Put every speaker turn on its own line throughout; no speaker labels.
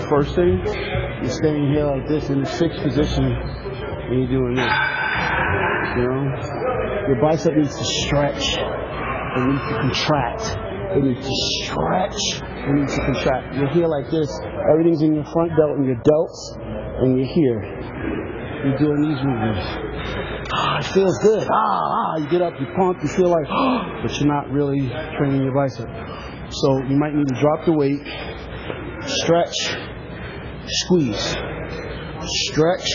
first thing, you're staying here like this in this fixed position, and you're doing this. You know, your bicep needs to stretch. It needs to contract. It needs to stretch. It needs to contract. You're here like this. Everything's in your front delt and your delts, and you're here. You're doing these movements. It feels good. You get up, you pump, you feel like, but you're not really training your bicep. So you might need to drop the weight, stretch, squeeze, stretch,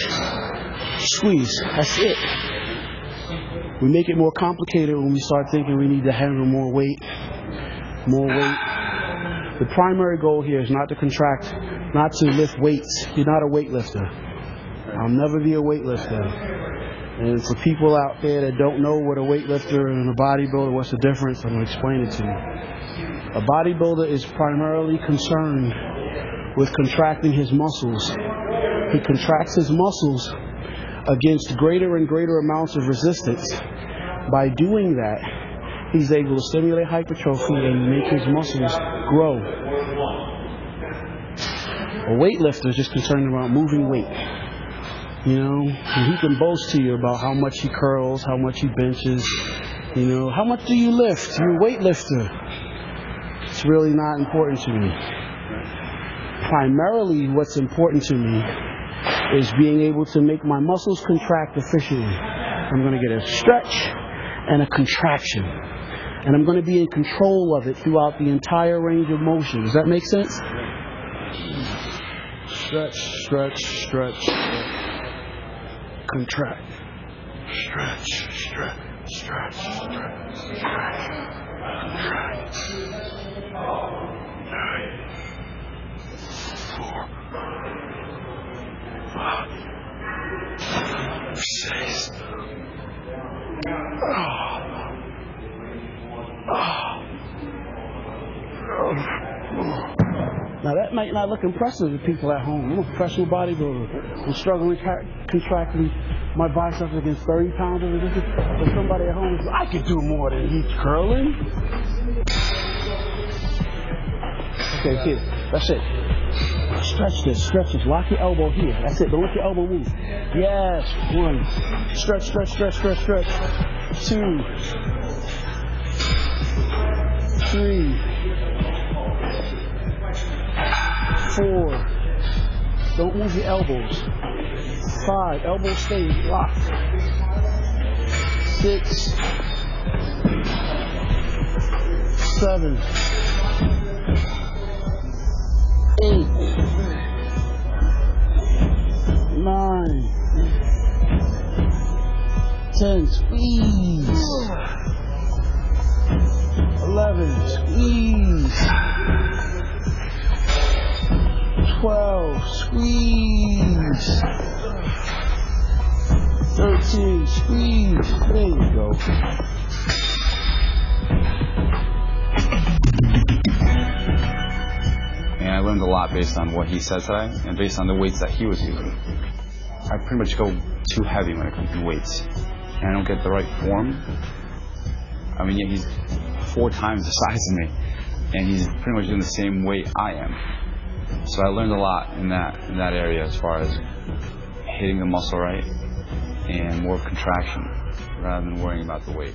squeeze. That's it. We make it more complicated when we start thinking we need to handle more weight. The primary goal here is not to contract, not to lift weights. You're not a weightlifter. I'll never be a weightlifter. And for people out there that don't know what a weightlifter and a bodybuilder, what's the difference, I'm going to explain it to you. A bodybuilder is primarily concerned with contracting his muscles. He contracts his muscles against greater and greater amounts of resistance. By doing that, he's able to stimulate hypertrophy and make his muscles grow. A weightlifter is just concerned about moving weight. You know, and he can boast to you about how much he curls, how much he benches, you know, how much do you lift? You're a weightlifter. It's really not important to me. Primarily what's important to me is being able to make my muscles contract efficiently. I'm going to get a stretch and a contraction. And I'm going to be in control of it throughout the entire range of motion. Does that make sense? Stretch, stretch, stretch, stretch. Contract. Stretch, stretch, stretch, stretch, stretch. Contract. 9, 4, 5, 6. Now that might not look impressive to people at home. I'm a professional bodybuilder. I'm struggling contracting my biceps against 30 pounds of resistance. But somebody at home is like, I could do more than he's curling. Okay, here. That's it. Stretch this, stretch this. Lock your elbow here. That's it. Don't let your elbow move. Yes. 1. Stretch, stretch, stretch, stretch, stretch. 2. 3. 4. Don't move your elbows. 5. Elbows stay locked. 6. 7. 8. 9. 10. Squeeze. 11. Squeeze. 12, squeeze. 13, squeeze. There you go.
And I learned a lot based on what he said today and based on the weights that he was using. I pretty much go too heavy when it comes to weights. And I don't get the right form. I mean, yeah, he's 4 times the size of me. And he's pretty much doing the same weight I am. So I learned a lot in that area as far as hitting the muscle right and more contraction rather than worrying about the weight.